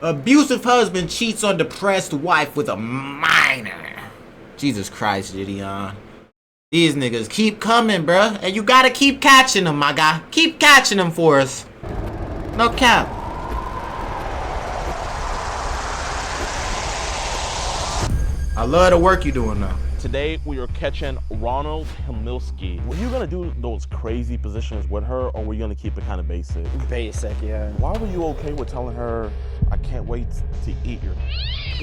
Abusive husband cheats on depressed wife with a minor. Jesus Christ, JiDion. These niggas keep coming, bruh. And you gotta keep catching them, my guy. Keep catching them for us. No cap. I love the work you doing though. Today we are catching Ronald Himilski. Were you gonna do those crazy positions with her, or were you gonna keep it kind of basic? Basic, yeah. Why were you okay with telling her, I can't wait to eat your...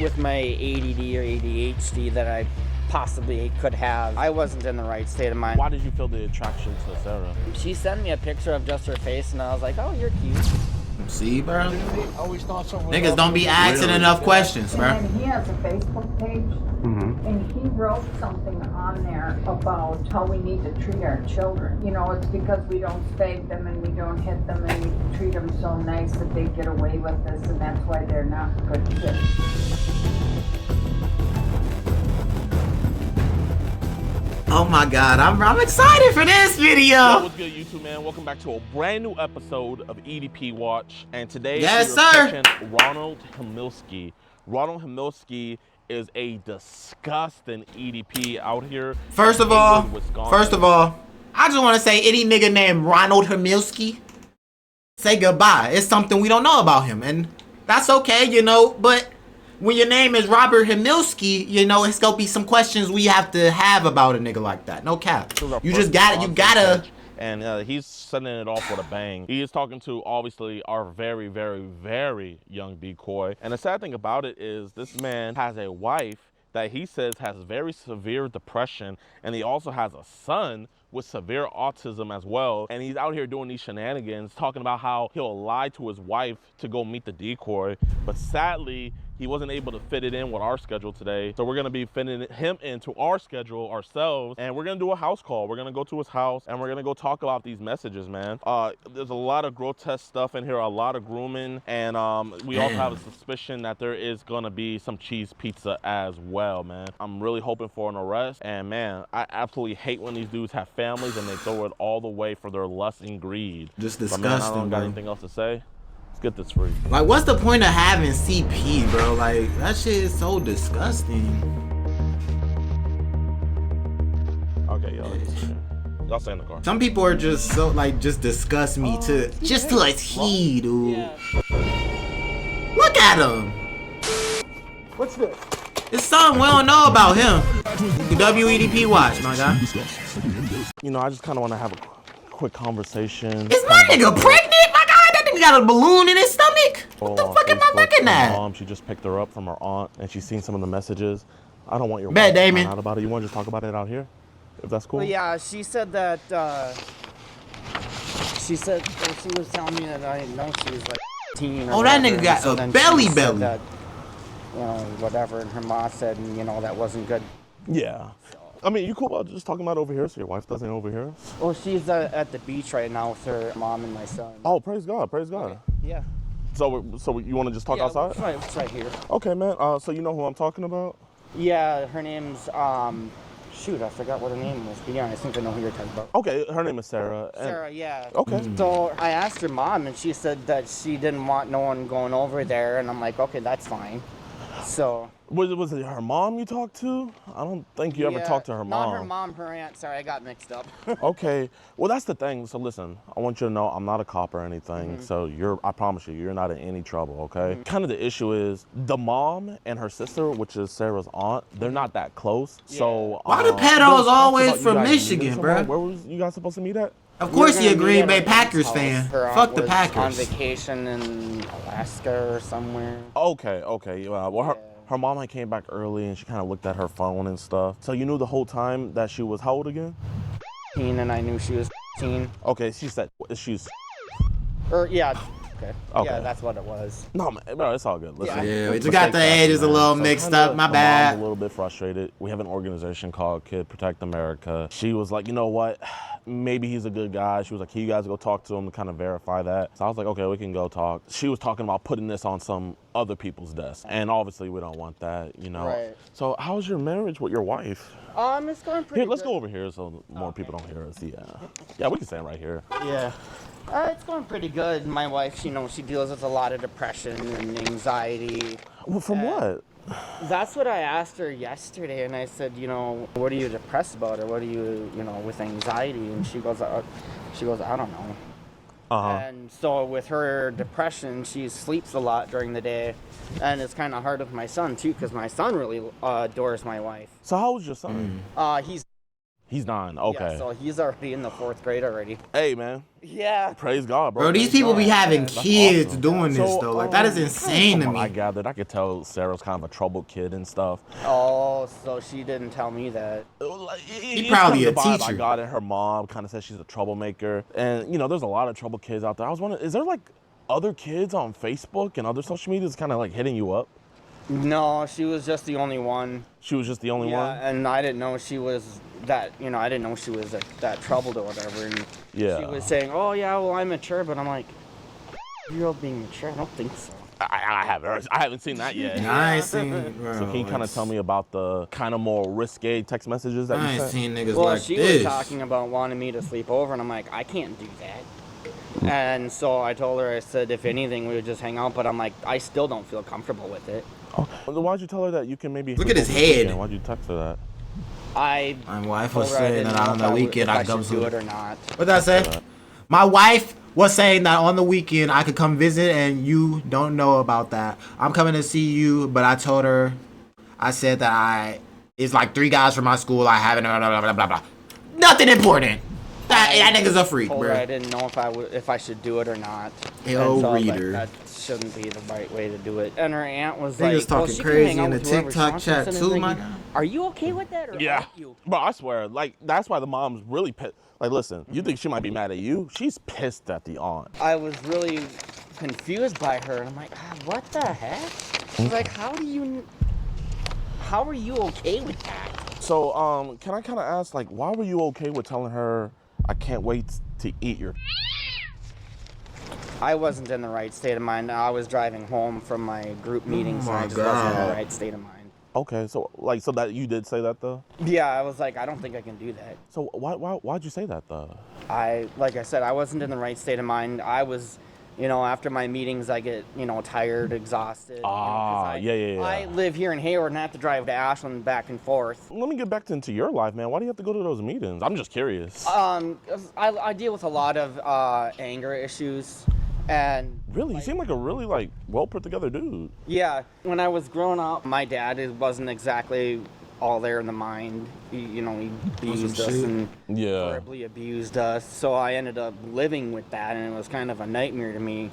With my ADD or ADHD that I possibly could have, I wasn't in the right state of mind. Why did you feel the attraction to Sarah? She sent me a picture of just her face and I was like, oh, you're cute. See, bro? Always thought someone Niggas don't be asking enough questions, bro. And he has a Facebook page, and he wrote something on there about how we need to treat our children. You know, it's because we don't spank them and we don't hit them and we treat them so nice that they get away with this, and that's why they're not good kids. Oh my God, I'm excited for this video. Yo, what's good, YouTube, man? Welcome back to a brand new episode of EDP Watch. And today yes, we're sir. catching Ronald Himilski. Ronald Himilski is a disgusting EDP out here. First of all, I just want to say any nigga named Ronald Himilski, say goodbye. It's something we don't know about him, and that's okay, you know, but when your name is Robert Himilski, you know, it's gonna be some questions we have to have about a nigga like that. No cap. You just gotta. And he's sending it off with a bang. He is talking to, obviously, our very, very, very young decoy. And the sad thing about it is this man has a wife that he says has very severe depression, and he also has a son with severe autism as well. And he's out here doing these shenanigans, talking about how he'll lie to his wife to go meet the decoy. But sadly, he wasn't able to fit it in with our schedule today. So we're gonna be fitting him into our schedule ourselves, and we're gonna do a house call. We're gonna go to his house and we're gonna go talk about these messages, man. There's a lot of grotesque stuff in here, a lot of grooming, and we also have a suspicion that there is gonna be some cheese pizza as well, man. I'm really hoping for an arrest, and man, I absolutely hate when these dudes have families and they throw it all the way for their lust and greed. Just disgusting, but man, I don't got bro. anything else to say. Let's get this free. Like, what's the point of having CP, bro? Like, that shit is so disgusting. Okay, y'all stay in the car. Some people are just so, like, just disgust me to a T, dude. Yeah. Look at him. What's this? It's something we don't know about him. WEDP Watch, my guy. You know, I just kind of want to have a quick conversation. Is my nigga pregnant, my guy? That nigga got a balloon in his stomach? What the fuck am I looking at? Mom, she just picked her up from her aunt, and she's seen some of the messages. I don't want your Bet, wife to Damon. find out about it. You want to just talk about it out here, if that's cool? Well, yeah, she said that, she was telling me that I didn't know she was like 18 or Oh, that whatever, nigga got so a then belly she said belly. that, you know, whatever, and her mom said, you know, that wasn't good. Yeah. I mean, you cool about just talking about it over here so your wife doesn't overhear us? Well, she's at the beach right now with her mom and my son. Oh, praise God, praise God. Okay. Yeah. So you want to just talk outside? It's right here. Okay, man. So you know who I'm talking about? Yeah, her name's, shoot, I forgot what her name was. But yeah, I think I know who you're talking about. Okay, her name is Sarah. And Sarah, yeah. okay. So I asked her mom, and she said that she didn't want no one going over there, and I'm like, okay, that's fine. So. Was it her mom you talked to? I don't think you ever talked to her mom. Not her mom, her aunt. Sorry, I got mixed up. Okay, well that's the thing. So listen, I want you to know I'm not a cop or anything. So I promise you're not in any trouble, okay? Kind of the issue is the mom and her sister, which is Sarah's aunt, they're not that close. Yeah. So Why the there was pedos talks always about you from guys Michigan, meeting somewhere. bruh? Where was you guys supposed to meet at? Of course he a We were Green gonna Bay meet at her Packers aunt's fan. house. Her aunt Fuck the was Packers. on vacation in Alaska or somewhere. Okay. Well, her mom had came back early and she kind of looked at her phone and stuff. So you knew the whole time that she was how old again? And I knew she was 15. Okay, she said she's. Or, yeah. Okay. Okay. Yeah, that's what it was. No, man, bro, it's all good. Listen, Yeah, we just mistakes got the happen, edges a man. little So mixed kinda up. My the bad. mom's a little bit frustrated. We have an organization called Kid Protect America. She was like, you know what? Maybe he's a good guy. She was like, can you guys go talk to him to kind of verify that? So I was like, okay, we can go talk. She was talking about putting this on some other people's desk. And obviously we don't want that, you know. Right. So how's your marriage with your wife? It's going pretty Here, let's good. go over here so more people don't hear us. Yeah. Yeah, we can stand right here. Yeah. It's going pretty good. My wife, you know, she deals with a lot of depression and anxiety. Well, from what? That's what I asked her yesterday, and I said, you know, what are you depressed about, or what are you, you know, with anxiety? And she goes, I don't know. And so with her depression, she sleeps a lot during the day, and it's kind of hard with my son too, because my son really adores my wife. So how old's your son? He's 9. Okay. Yeah, so he's already in the 4th grade already. Hey, man. Yeah. Praise God, bro. Bro, these people be having kids awesome. doing this So, though. Like that is insane to from what I me. gathered, I could tell Sarah's kind of a troubled kid and stuff. Oh, so she didn't tell me that. He's probably a the vibe I teacher. got it. Her mom kind of says she's a troublemaker, and you know, there's a lot of troubled kids out there. I was wondering, is there like other kids on Facebook and other social medias kind of like hitting you up? No, she was just the only one. She was just the only Yeah, one. and I didn't know she was that, you know, I didn't know she was that troubled or whatever. And Yeah. she was saying, oh, yeah, well, I'm mature. But I'm like, you're being mature? I don't think so. I haven't seen that yet. I ain't seen, bro. So can you kind of tell me about the kind of more risque text messages that I you ain't sent? seen niggas Well, like she this. was talking about wanting me to sleep over, and I'm like, I can't do that. And so I told her, I said, if anything, we would just hang out. But I'm like, I still don't feel comfortable with it. Oh, then why'd you tell her that you can maybe Look at his sleep over this head. weekend? Why'd you text her that? My wife told was her I saying didn't that know on if the I would- weekend if I I could come should do it to. or not. What did I say? My wife was saying that on the weekend I could come visit and you don't know about that. I'm coming to see you, but I told her, I said that it's like 3 guys from my school. I haven't, blah, blah, blah, blah, blah. Nothing important. That nigga's a freak, Told her I bro. didn't know if I should do it or not. Yo, And so I was like, reader. that shouldn't be the right way to do it. And her aunt was Niggas like, well, talking she can crazy hang out in the with whoever she TikTok wants. chat And it's too, like, my guy. are you okay with that? Or Yeah, aren't you? bro, I swear, like that's why the mom's really pissed. Like, listen, you think she might be mad at you? She's pissed at the aunt. I was really confused by her. And I'm like, what the heck? She's like, how are you okay with that? So, can I kind of ask, like, why were you okay with telling her I can't wait to eat your? I wasn't in the right state of mind. I was driving home from my group meetings, and my I just wasn't in God. the right state of mind. Okay, so so that you did say that though. Yeah, I was like, I don't think I can do that. So why'd you say that though? Like I said, I wasn't in the right state of mind. I was, you know, after my meetings, I get, you know, tired, exhausted. Yeah. I live here in Hayward and I have to drive to Ashland back and forth. Let me get back into your life, man. Why do you have to go to those meetings? I'm just curious. I deal with a lot of anger issues. And Really? You seem like a really well put together dude. yeah, when I was growing up, my dad wasn't exactly all there in the mind. He abused us and Yeah. verbally abused us. So I ended up living with that, and it was kind of a nightmare to me.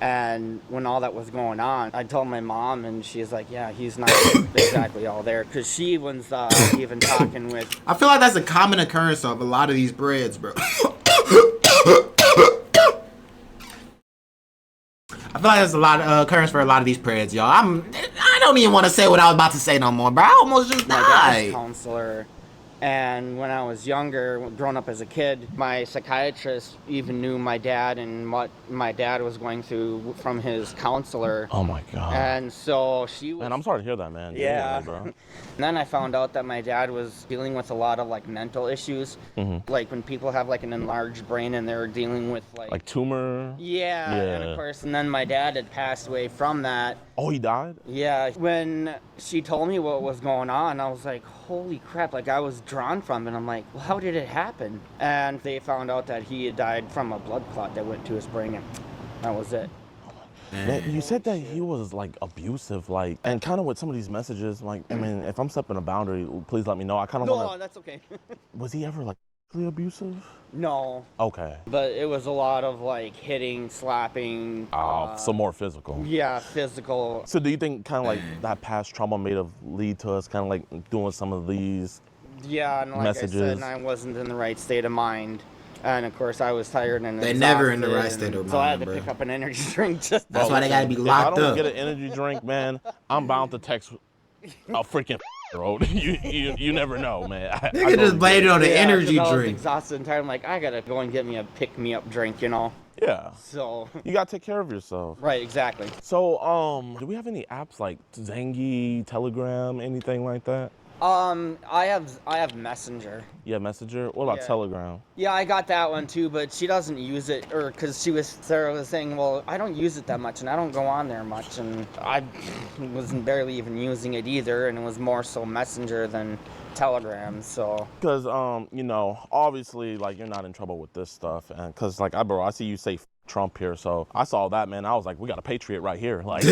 And when all that was going on, I told my mom, and she's like, yeah, he's not exactly all there. Because she was even talking with... I feel like that's a common occurrence of a lot of these breads, bro. I feel like there's a lot of occurrence for a lot of these prayers, y'all. I don't even want to say what I was about to say no more, bro. I almost just My dad was a died. counselor, and when I was younger, growing up as a kid, my psychiatrist even knew my dad and what my dad was going through from his counselor. Oh my God. And so she was... Man, I'm sorry to hear that, man. Yeah. Bro. And then I found out that my dad was dealing with a lot of mental issues. Like when people have an enlarged brain and they're dealing with Like tumor. yeah. And Yeah. of course, and then my dad had passed away from that. Oh, he died? Yeah. When she told me what was going on, I was like, holy crap. I was drawn from it. I'm like, well, how did it happen? And they found out that he had died from a blood clot that went to his brain, and that was it. Man, you said that he was abusive, and kind of with some of these messages, I mean, if I'm stepping a boundary, please let me know. I kind of want No, that's okay. Was he ever physically abusive? No. Okay. But it was a lot of hitting, slapping. So more physical. Yeah, physical. So do you think kind of that past trauma may have lead to us kind of doing some of these? Yeah, and like messages. I said, and I wasn't in the right state of mind. And of course, I was tired and They exhausted, never in the right state of so I had mind, to bro. pick up an energy drink just That's why they gotta be If I locked don't up. get an energy drink, man, I'm bound to text a freaking road. You never know, man. Nigga just blamed it on the Yeah, energy 'cause I was drink. exhausted and tired. I'm like, I gotta go and get me a pick-me-up drink, Yeah. So. You gotta take care of yourself. Right, exactly. So, do we have any apps like Zangy, Telegram, anything like that? I have Messenger. Yeah, Messenger. What about Yeah. Telegram? Yeah, I got that one too, but she doesn't use it, or because Sarah was saying, well, I don't use it that much, and I don't go on there much, and I wasn't barely even using it either, and it was more so Messenger than Telegram, so. Because, you know, obviously, like, you're not in trouble with this stuff, and because, like, I see you say F Trump here, so I saw that, man. I was like, we got a patriot right here, like,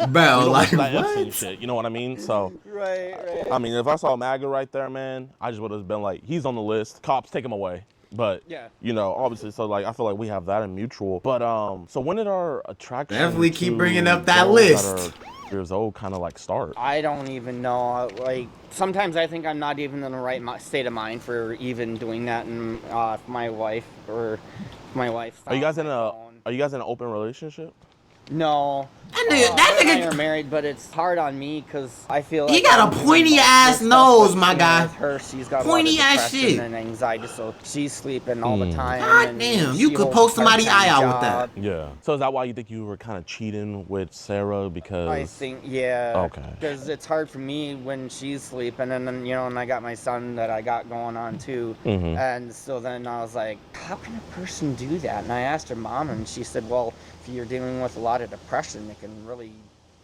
Bro, like that what? Epstein shit, you know what I mean? So, Right. I mean, if I saw MAGA right there, man, I just would have been like, he's on the list. Cops, take him away. But, Yeah. you know, obviously, so, like, I feel like we have that in mutual. But, so when did our attraction Definitely keep to bringing up that girls list. that are years old kind of, like, start? I don't even know. Like, sometimes I think I'm not even in the right state of mind for even doing that, and my wife. Are you guys in an open relationship? No. That nigga, Her that and I nigga, are married, but it's hard on me because I feel like he got I'm a doing pointy most of ass the stuff, nose, but, my you know, guy. with her, she's got Pointy a lot of ass depression shit. and anxiety, so she's sleeping all the time. God and damn, she you could holds poke a somebody's eye part-time out with that. job. Yeah. So is that why you think you were kind of cheating with Sarah because? I think, yeah. Okay. Because it's hard for me when she's sleeping, and then, you know, and I got my son that I got going on too. Mhm. And so then I was like, how can a person do that? And I asked her mom, and she said, well, if you're dealing with a lot of depression, it can really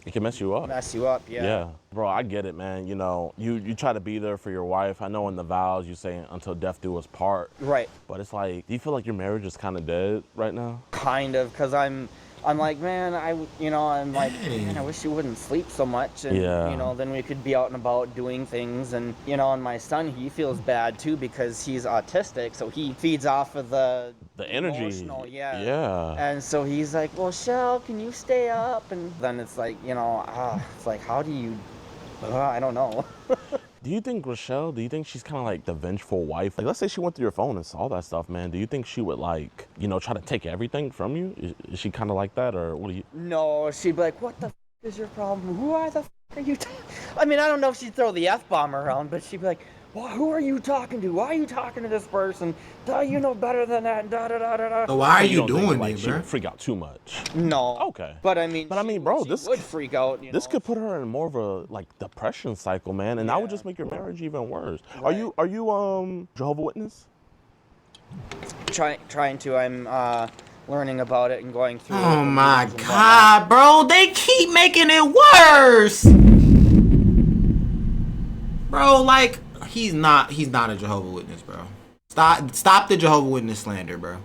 It can mess you up. mess you up. Yeah. Bro, I get it, man. You know, you try to be there for your wife. I know in the vows you say until death do us part. Right. But it's like, do you feel like your marriage is kind of dead right now? Kind of, because I'm like, man, I'm like, man, I wish you wouldn't sleep so much, and Yeah. you know, then we could be out and about doing things, and you know, and my son, he feels bad too because he's autistic, so he feeds off of the energy. emotional, yeah. Yeah. And so he's like, well, Shell, can you stay up? And then it's like, you know, it's like, how do you? I don't know. Do you think Rochelle, do you think she's kind of like the vengeful wife? Like, let's say she went through your phone and saw that stuff, man. Do you think she would, like, you know, try to take everything from you? Is she kind of like that, or what do you? No, she'd be like, what the is your problem? Who are the are you I mean, I don't know if she'd throw the F-bomb around, but she'd be like, well, who are you talking to? Why are you talking to this person? Duh, you know better than that, da-da-da-da-da. So why are you don't think, doing like, it, she bro? would freak out too much? No. Okay. But I mean, bro, she this would freak out. You This know? could put her in more of a, like, depression cycle, man, and that would Yeah. just make your marriage even worse. Right. Are you Jehovah's Witness? Trying to. I'm learning about it and going through. Oh the my meetings and God, bro, they keep making it worse. Bro, like, he's not a Jehovah's Witness, bro. Stop the Jehovah's Witness slander, bro.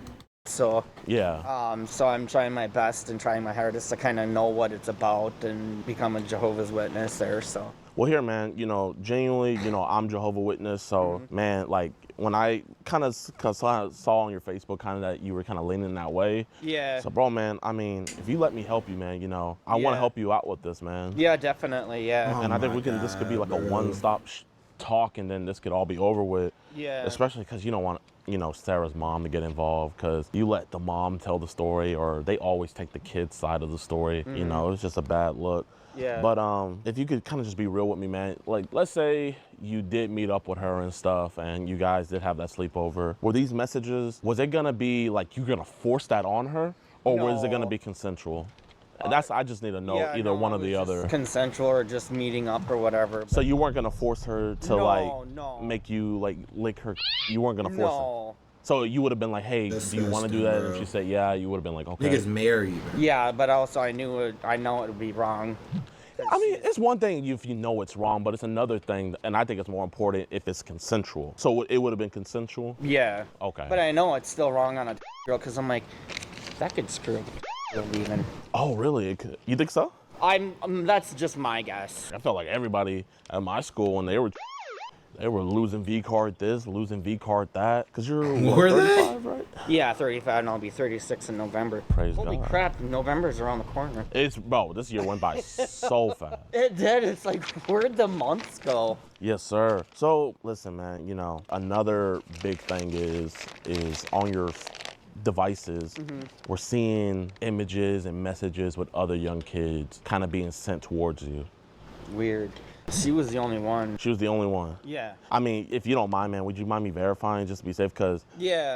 So Yeah. so I'm trying my best and trying my hardest to kind of know what it's about and become a Jehovah's Witness there. So. Well, here, man, you know, genuinely, you know, I'm Jehovah's Witness, so, man, like, when I kind of saw on your Facebook kind of that you were kind of leaning that way. Yeah. So, bro, man, I mean, if you let me help you, man, you know, I want to Yeah. help you out with this, man. Yeah, definitely. Yeah. Oh And I think my this could be like God, a bro. one-stop talk, and then this could all be over with. Yeah. Especially because you don't want, you know, Sarah's mom to get involved, because you let the mom tell the story, or they always take the kid's side of the story. You know, it's just a bad look. Yeah. But if you could kind of just be real with me, man. Like, let's say you did meet up with her and stuff, and you guys did have that sleepover. Were these messages, was it gonna be like you're gonna force that on her, or was it gonna No. be consensual? I just need to know Yeah, either no, one it or the was just other. Consensual or just meeting up or whatever. So you weren't gonna force her to No. make you like lick her. You weren't gonna force her. No. So you would have been like, hey, do you want to do Disgusting, that? bro. If she said yeah, you would have been like, okay. Niggas married, bro. Yeah, but also I know it would be wrong. I mean, it's one thing if you know it's wrong, but it's another thing, and I think it's more important if it's consensual. So it would have been consensual? Yeah. Okay. But I know it's still wrong on a girl because I'm like, that could screw up a even. Oh, really? It could. You think so? That's just my guess. I felt like everybody at my school, when they were losing V card this, losing V card that. Because you're what, Were they? 35, right? Yeah, 35, and I'll be 36 in November. Praise Holy God. crap, November's around the corner. Bro, this year went by so fast. It did. It's like, where'd the months go? Yes, sir. So listen, man, you know, another big thing is on your devices, we're seeing images and messages with other young kids kind of being sent towards you. Weird. She was the only one. She was the only one? Yeah. I mean, if you don't mind, man, would you mind me verifying just to be safe? Because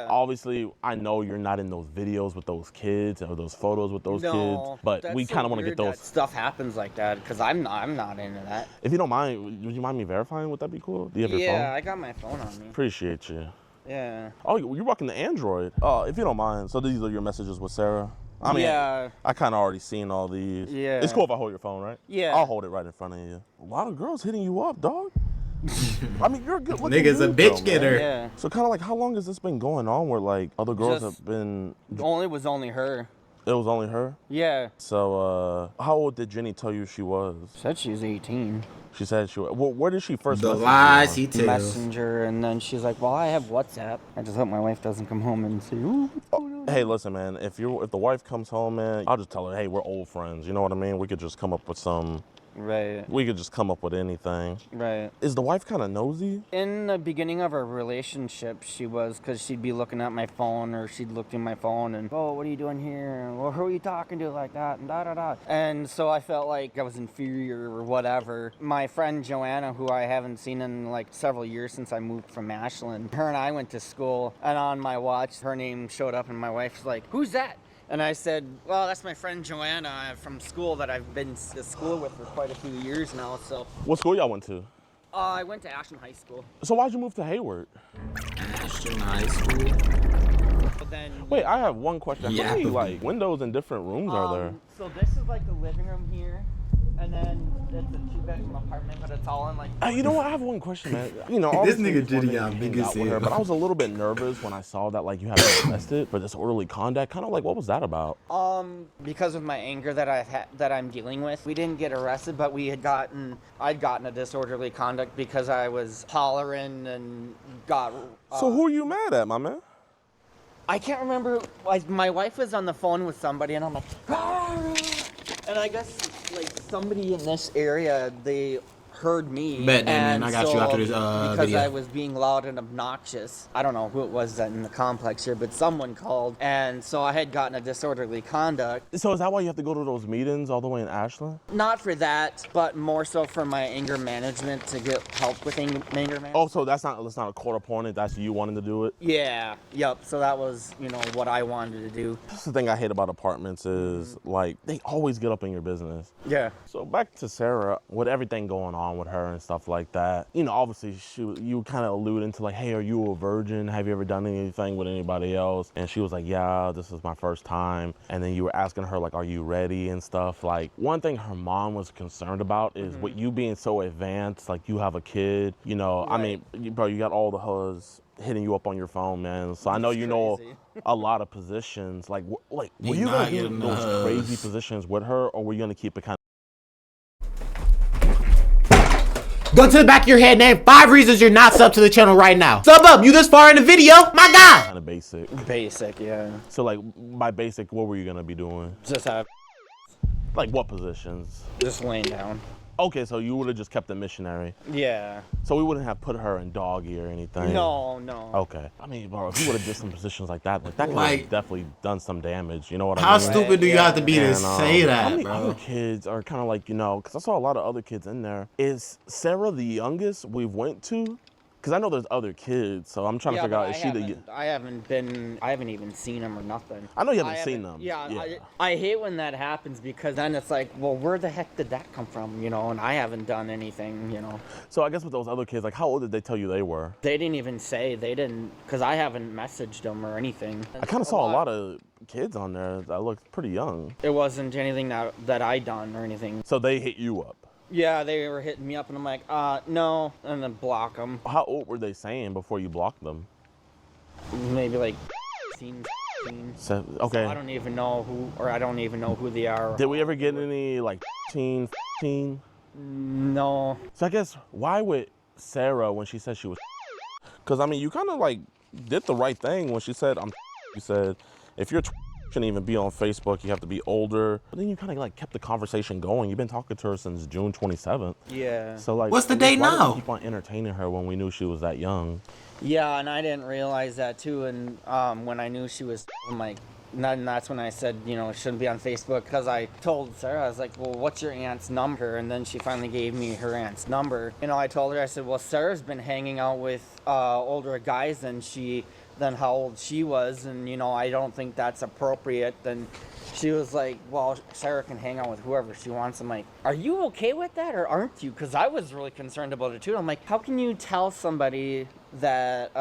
obviously, I know you're not in those videos with those kids or those photos with those kids, but we kind of want to get those. That stuff happens like that because I'm not into that. If you don't mind, would you mind me verifying? Would that be cool? Do you have your phone? Yeah, I got my phone on me. Appreciate you. Yeah. Oh, you're rocking the Android. If you don't mind, so these are your messages with Sarah? I mean, yeah. I kind of already seen all these. Yeah. It's cool if I hold your phone, right? Yeah. I'll hold it right in front of you. A lot of girls hitting you up, dog. I mean, you're a good looking Nigga's a dude, bitch though, getter. Yeah. So kind of like, how long has this been going on where like other girls have been? Was only her. It was only her? Yeah. So, how old did Jenny tell you she was? Said she was 18. She said she was. Well, where did she first The message lies you he tells. Messenger, and then she's like, well, I have WhatsApp. I just hope my wife doesn't come home and say, ooh. Hey, listen, man, if the wife comes home, man, I'll just tell her, hey, we're old friends. You know what I mean? We could just come up with some. Right. We could just come up with anything. Right. Is the wife kind of nosy? In the beginning of our relationship, she was, because she'd be looking at my phone, or she'd look in my phone and, oh, what are you doing here? Well, who are you talking to like that? And da-da-da. And so I felt like I was inferior or whatever. My friend Joanna, who I haven't seen in like several years since I moved from Ashland, her and I went to school, and on my watch, her name showed up, and my wife's like, who's that? And I said, well, that's my friend Joanna from school that I've been to school with for quite a few years now, so. What school y'all went to? I went to Ashland High School. So why'd you move to Hayward? Ashland High School. But then, wait, I have one question. Yeah. How many like windows in different rooms are there? So this is like the living room here, and then it's a two-bedroom apartment, but it's all in like. You know what? I have one question, man. You know, This obviously nigga it's one thing JiDion to big hang as out with her, hell. but I was a little bit nervous when I saw that like you had been arrested for disorderly conduct. Kind of like, what was that about? Because of my anger that I'm dealing with, we didn't get arrested, but I'd gotten a disorderly conduct because I was hollering and got. So who are you mad at, my man? I can't remember. My wife was on the phone with somebody, and I'm like, and I guess like somebody in this area, they heard me. Bet, man, I got you after this because video. I was being loud and obnoxious. I don't know who it was that in the complex here, but someone called, and so I had gotten a disorderly conduct. So is that why you have to go to those meetings all the way in Ashland? Not for that, but more so for my anger management, to get help with anger management. Oh, so that's not a court appointed. That's you wanting to do it. Yeah. Yep. So that was, what I wanted to do. That's the thing I hate about apartments is like they always get up in your business. Yeah. So back to Sarah, with everything going on with her and stuff like that, obviously you kind of alluding to like, hey, are you a virgin? Have you ever done anything with anybody else? And she was like, yeah, this is my first time. And then you were asking her like, are you ready and stuff. Like one thing her mom was concerned about is with you being so advanced, like you have a kid, Right. I mean, bro, you got all the hus hitting you up on your phone, man. So I know you know a lot of positions. Like were you gonna do those crazy positions with her, or were you gonna keep it kind of? Go to the back of your head, name 5 reasons you're not sub to the channel right now. Sub up, you this far in the video, my guy. Kind of basic. Basic, yeah. So like by basic, what were you gonna be doing? Just have, Like what positions? just laying down. Okay, so you would have just kept it missionary. Yeah. So we wouldn't have put her in doggy or anything. No. Okay. I mean, bro, if you would have did some positions like that could have definitely done some damage. You know what I mean? How stupid do you have to be to say How that, many bro? other kids are kind of like, because I saw a lot of other kids in there. Is Sarah the youngest we've went to? Because I know there's other kids, so I'm trying to figure out, is she the... I haven't even seen them or nothing. I know you haven't seen them. Yeah. I hate when that happens, because then it's like, well, where the heck did that come from, and I haven't done anything, So I guess with those other kids, like how old did they tell you they were? They didn't even say, because I haven't messaged them or anything. I kind of saw a lot of kids on there that looked pretty young. It wasn't anything that I done or anything. So they hit you up? Yeah, they were hitting me up, and I'm like, no, and then block them. How old were they saying before you blocked them? Maybe like 16, 17. So, okay. So I don't even know who they are. Did we ever get any like 15, 15? No. So I guess why would Sarah, when she said she was, because I mean you kind of like did the right thing when she said you said if you're shouldn't even be on Facebook, you have to be older. But then you kind of like kept the conversation going. You've been talking to her since June 27th. Yeah. So like, what's the date why did now? we keep on entertaining her when we knew she was that young? Yeah, and I didn't realize that too. And when I knew she was like And that's when I said, you know, it shouldn't be on Facebook, because I told Sarah, I was like, well, what's your aunt's number? And then she finally gave me her aunt's number. You know, I told her, I said, well, Sarah's been hanging out with older guys than how old she was, and, you know, I don't think that's appropriate. Then she was like, well, Sarah can hang out with whoever she wants. I'm like, are you okay with that, or aren't you? Because I was really concerned about it too. I'm like, how can you tell somebody that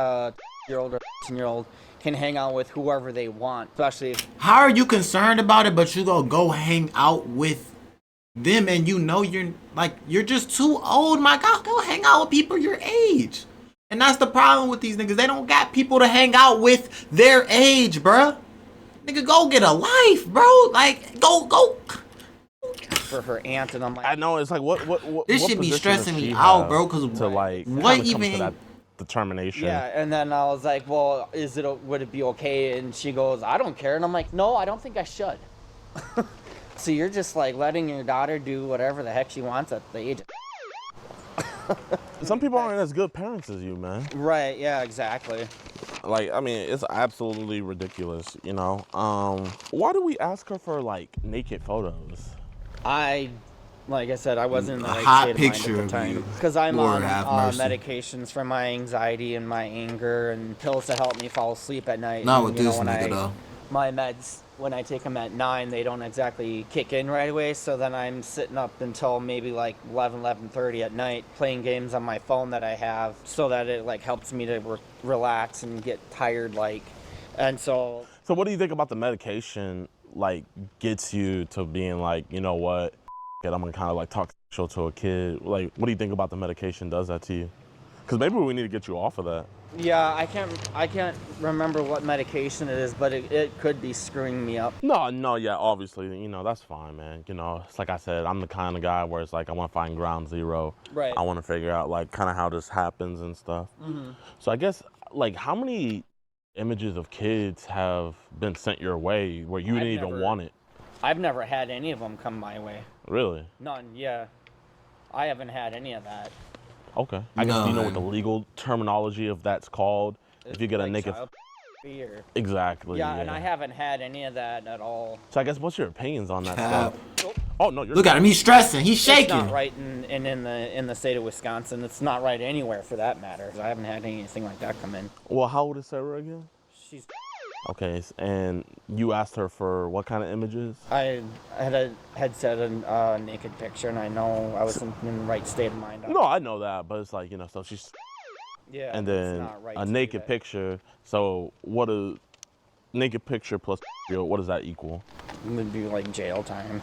year-old or 10-year-old can hang out with whoever they want, especially if... How are you concerned about it, but you gonna go hang out with them, and you know you're just too old, my God. Go hang out with people your age. And that's the problem with these niggas. They don't got people to hang out with their age, bruh. Nigga, go get a life, bro. Like, go. For her aunt, and I'm like... I know, it's like, what This should be position stressing does me she out, have bro, because to, like, what kinda come to even... that determination? Yeah, and then I was like, well, would it be okay? And she goes, I don't care. And I'm like, no, I don't think I should. So you're just like letting your daughter do whatever the heck she wants at the age of... Some people aren't as good parents as you, man. Right, yeah, exactly. Like, I mean, it's absolutely ridiculous, you know? Why do we ask her for, like, naked photos? Like I said, I wasn't in the right hot state of picture mind at of the time. you. Because I'm Lord on have mercy. medications for my anxiety and my anger, and pills to help me fall asleep at night. Not and, with you know, this nigga, though. My meds, when I take them at 9, they don't exactly kick in right away, so then I'm sitting up until maybe like 11:30 at night playing games on my phone that I have, so that it like helps me to relax and get tired, like. And so what do you think about the medication, like, gets you to being like, you know what, I'm gonna kind of like talk sexual to a kid? Like, what do you think about the medication does that to you? Because maybe we need to get you off of that. yeah, I can't remember what medication it is, but it could be screwing me up. No, yeah, obviously, you know, that's fine, man. You know, it's like I said, I'm the kind of guy where it's like I want to find ground zero. Right. I want to figure out, like, kind of how this happens and stuff. So I guess, like, how many images of kids have been sent your way where you didn't even want it? I've never had any of them come my way. Really? None, yeah. I haven't had any of that. Okay. I guess, No, do you know man. what the legal terminology of that's called? If you get a Like naked... child or... Exactly, Yeah, and I haven't had any of that at all. So I guess, what's your opinions on that Cap. stuff? Oh, no, you're... Look at him. He's stressing. He's It's shaking. not right in the state of Wisconsin. It's not right anywhere for that matter. I haven't had anything like that come in. Well, how old is Sarah again? She's... Okay, and you asked her for what kind of images? I had said a naked picture, and I know I was in the right state of mind. No, I know that, but it's like, you know, so she's... Yeah, And it's then not right a to do naked that. picture, so what a naked picture plus what does that equal? It would be like jail time.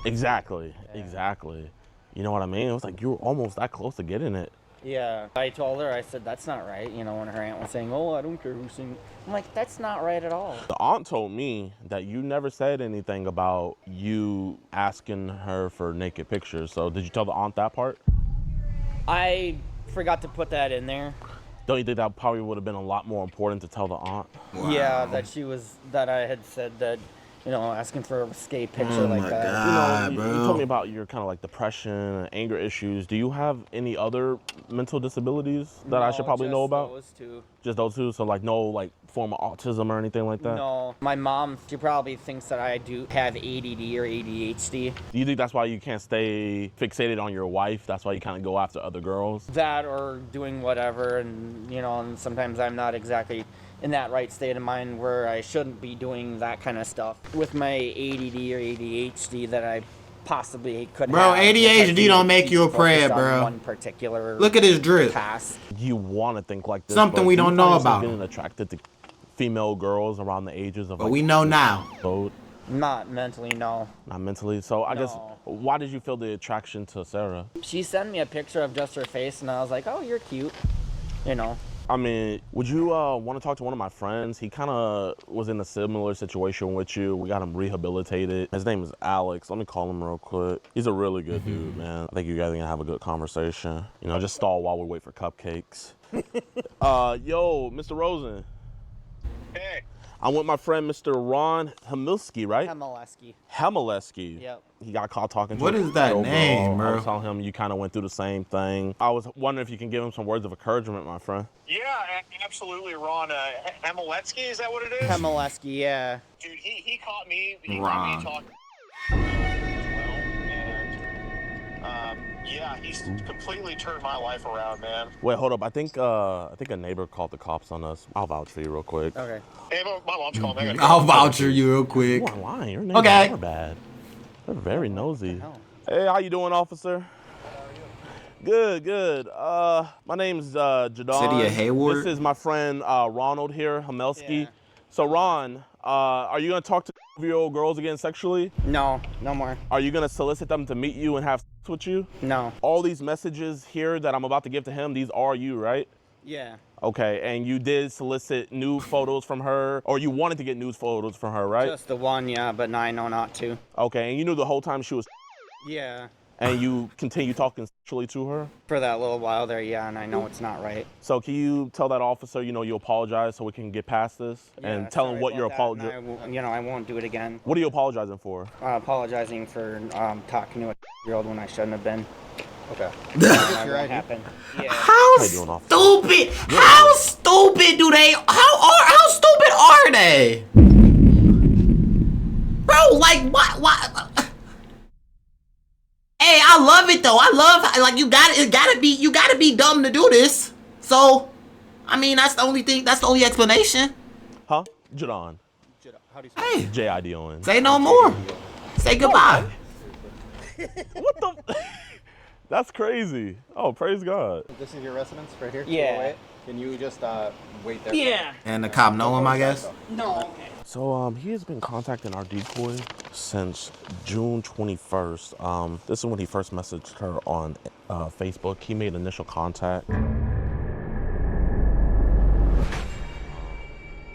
Exactly, Yeah. exactly. You know what I mean? It was like you were almost that close to getting it. Yeah, I told her, I said, that's not right. You know, when her aunt was saying, oh, I don't care who's singing. I'm like, that's not right at all. The aunt told me that you never said anything about you asking her for naked pictures. So did you tell the aunt that part? I forgot to put that in there. Don't you think that probably would have been a lot more important to tell the aunt? Wow. Yeah, that I had said that, you know, asking for a skate picture Oh like my that. God. You bro. told me about your kind of like depression and anger issues. Do you have any other mental disabilities that I should probably know about? Those two. Just those two? So like no like form of autism or anything like that? No, my mom, she probably thinks that I do have ADD or ADHD. Do you think that's why you can't stay fixated on your wife? That's why you kind of go after other girls? That or doing whatever, and you know, and sometimes I'm not exactly in that right state of mind where I shouldn't be doing that kind of stuff. With my ADD or ADHD that I possibly could Bro, have. ADHD don't make you a focused prayer, on bro. One particular Look at his drip. task. You want to think like this. Something but we do you don't know find yourself about. getting attracted to female girls around the ages of But like we know now. old? Not mentally, no. Not mentally. So I guess, No. why did you feel the attraction to Sarah? She sent me a picture of just her face, and I was like, oh, you're cute. You know. I mean, would you want to talk to one of my friends? He kind of was in a similar situation with you. We got him rehabilitated. His name is Alex. Let me call him real quick. He's a really good dude, man. I think you guys are going to have a good conversation. You know, just stall while we wait for cupcakes. Yo, Mr. Rosen. Hey. I'm with my friend, Mr. Ron Hamilski, right? Hamilski. Yep. He got caught talking to What is that name, bro? I was telling him you kind of went through the same thing. I was wondering if you can give him some words of encouragement, my friend. Yeah, absolutely, Ron. Hamiletsky, is that what it is? Hamilski, yeah. Dude, he caught me. He Ron. caught me talking as well, and yeah, he's completely turned my life around, man. Wait, hold up. I think a neighbor called the cops on us. I'll vouch for you real quick. Okay. Hey, my mom's calling me. I'll voucher you real quick. You are lying. Your neighbors are bad. They're very nosy. Hey, how you doing, officer? Good, good. My name's JiDion. City of Hayward. This is my friend Ronald here, Hamelski. Yeah. So Ron, are you gonna talk to 12-year-old girls again sexually? No, no more. Are you gonna solicit them to meet you and have sex with you? No. All these messages here that I'm about to give to him, these are you, right? Yeah. Okay, and you did solicit nude photos from her, or you wanted to get nude photos from her, right? Just the one, yeah, but now I know not to. Okay, and you knew the whole time she was. Yeah. And you continue talking sexually to her? For that little while there, yeah, and I know it's not right. So can you tell that officer, you apologize so we can get past this? Yeah, and tell him what you're apologizing. I won't do it again. What are you apologizing for? Apologizing for talking to a year-old when I shouldn't have been. Okay. That won't happen. Yeah. How stupid? How stupid do they? How stupid are they? Bro, like what? Hey, I love it though. I love like you gotta be dumb to do this. So, I mean that's the only thing. That's the only explanation. Huh? JiDion. How do you say? Hey, JiDion. say no more. Say goodbye. What the? That's crazy. Oh, praise God. This is your residence right here? Yeah. Can you just wait there? Yeah. And the cop know him, I guess. No. Okay. So he has been contacting our decoy since June 21st. This is when he first messaged her on Facebook. He made initial contact.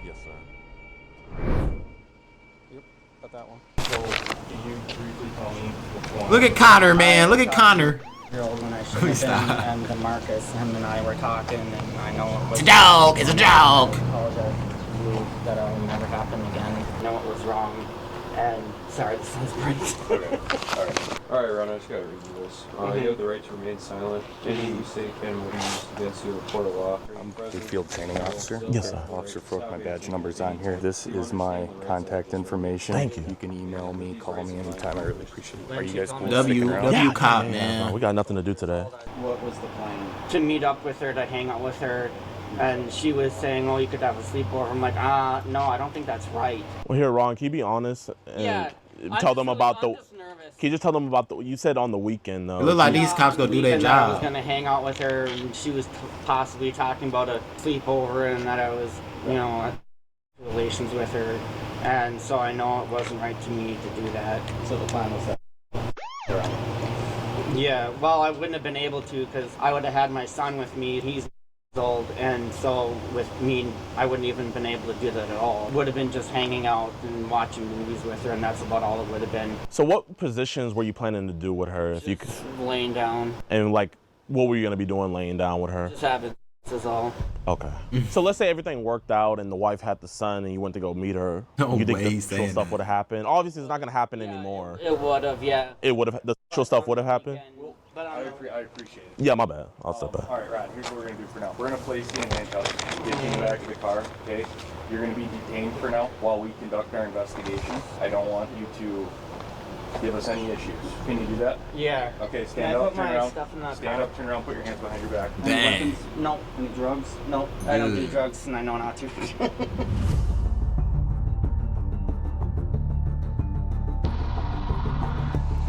Yes, sir. Yep, got that one. So, can you briefly tell me what's going on? Look at Connor, man. Look at Connor. When I should have been, and the Marcus, him and I were talking, and I know it was It's a joke. It's a joke. I apologize to you that it'll never happen again. I know it was wrong, and sorry, this sounds great. All right, Ron, I just gotta read you this. You have the right to remain silent. Any mistake and will be used against you in a court of law. I'm the field training officer. Yes, sir. Officer Frook, my badge number's on here. This is my contact information. Thank you. You can email me, call me anytime. I really appreciate it. Are you guys cool? W cop, man. We got nothing to do today. What was the plan? To meet up with her, to hang out with her, and she was saying, oh, you could have a sleepover. I'm like, no, I don't think that's right. Well, here, Ron, can you be honest and tell them about the... Can you just tell them about the... You said on the weekend, though. It look like these cops go do their job. I was going to hang out with her, and she was possibly talking about a sleepover, and that I was, relations with her. And so I know it wasn't right to me to do that. So the plan was that. Yeah, well, I wouldn't have been able to because I would have had my son with me. He's old, and so with me, I wouldn't even been able to do that at all. Would have been just hanging out and watching movies with her, and that's about all it would have been. So what positions were you planning to do with her? If you could... Laying down. And like, what were you going to be doing laying down with her? Just having is all. Okay. So let's say everything worked out and the wife had the son and you went to go meet her. No you think way the he's sexual saying stuff that. would have happened? Obviously, it's not going to happen anymore. It would have, yeah. It would have. The sexual stuff would have happened? But I appreciate it. Yeah, my bad. I'll step back. All right, Rod, here's what we're going to do for now. We're going to place you in handcuffs, get you in the back of the car, okay? You're going to be detained for now while we conduct our investigation. I don't want you to give us any issues. Can you do that? Yeah. Okay, Can stand I up, put turn my around. stuff in that Stand car? up, turn around, put your hands behind your back. Dang. No. Any drugs? No. I don't do Ugh. drugs, and I know not to.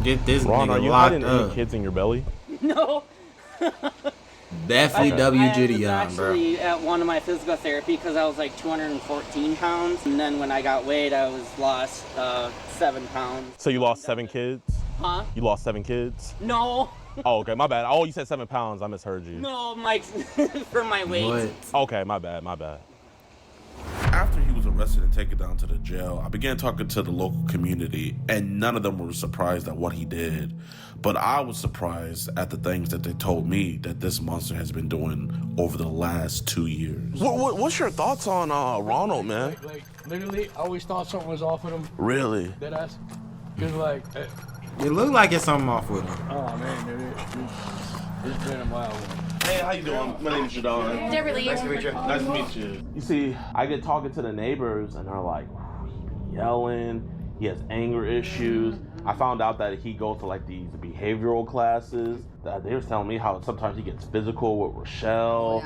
Get this Ron, are nigga you locked hiding up. any kids in your belly? No. Definitely I WJidion, was bro. actually at one of my physical therapy because I was like 214 pounds, and then when I got weighed, I was lost 7 pounds. So you lost 7 kids? Huh? You lost 7 kids? No. Oh, okay. My bad. Oh, you said 7 pounds. I misheard you. No, Mike, for my weight. What? Okay, my bad. My bad. After he was arrested arrested and taken down to the jail, I began talking to the local community, and none of them were surprised at what he did. But I was surprised at the things that they told me that this monster has been doing over the last 2 years. What's your thoughts on Ronald, man? Like, literally, I always thought something was off with him. Really? Deadass. Cause like, It look like it's something off with him. oh man, dude, it's been a while. Hey, how you doing? My name is JiDion. Beverly. Nice to meet you. Nice to meet you. You see, I get talking to the neighbors, and they're like, he be yelling. He has anger issues. I found out that he goes to like these behavioral classes. That they were telling me how sometimes he gets physical with Rochelle.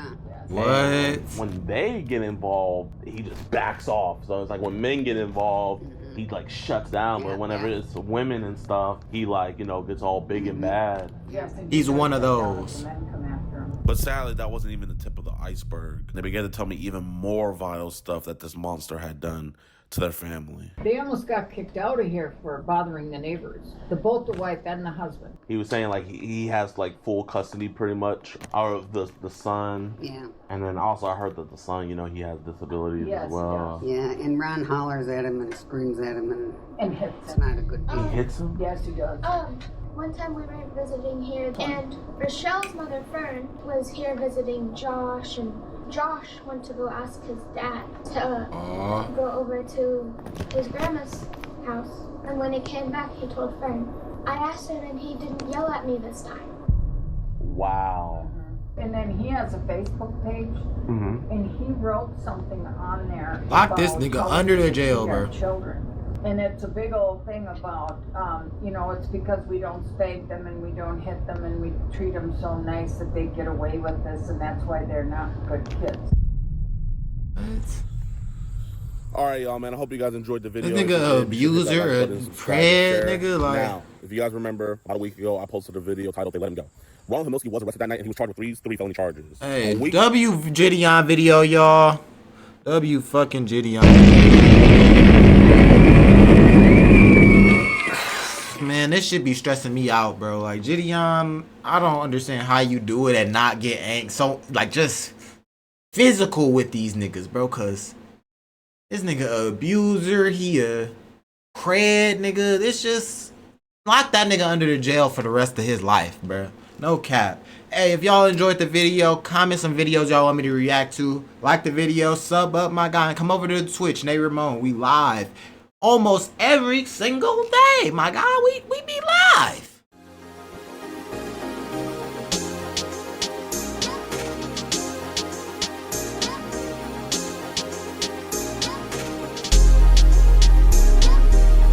What? And when they get involved, he just backs off. So it's like when men get involved, he like shuts down. But whenever it's women and stuff, he like, you know, gets all big and bad. He's one of those. But sadly, that wasn't even the tip of the iceberg. They began to tell me even more vile stuff that this monster had done to their family. They almost got kicked out of here for bothering the neighbors. Both the wife and the husband. He was saying like he has like full custody pretty much of the son. Yeah. And then also I heard that the son, you know, he has disabilities as well. Yeah, and Ron hollers at him and screams at him and hits it's not a good thing. He hits him? Yes, he does. One time we were visiting here, and Rochelle's mother, Fern, was here visiting Josh, and Josh went to go ask his dad to go over to his grandma's house. And when he came back, he told Fern, I asked him and he didn't yell at me this time. Wow. And then he has a Facebook page, and he wrote something on there. Lock this about nigga how under we the treat jail, our bro. Children. And it's a big old thing about, you know, it's because we don't spank them and we don't hit them and we treat them so nice that they get away with this, and that's why they're not good kids. All right, y'all, man. I hope you guys enjoyed the video. This nigga abuser, a Fred nigga, like. Now, if you guys remember, about a week ago, I posted a video titled "They Let Him Go." Ronald Hamilski was arrested that night, and he was charged with three felony charges. Hey, W JiDion video, y'all. W fucking JiDion. Man, this shit be stressing me out, bro. Like, JiDion, I don't understand how you do it and not get so, like, just physical with these niggas, bro. Cause this nigga a abuser, he a cred nigga. It's just lock that nigga under the jail for the rest of his life, bro. No cap. Hey, if y'all enjoyed the video, comment some videos y'all want me to react to. Like the video, sub up my guy, and come over to the Twitch, Nate Ramon. We live almost every single day, my guy. We be live.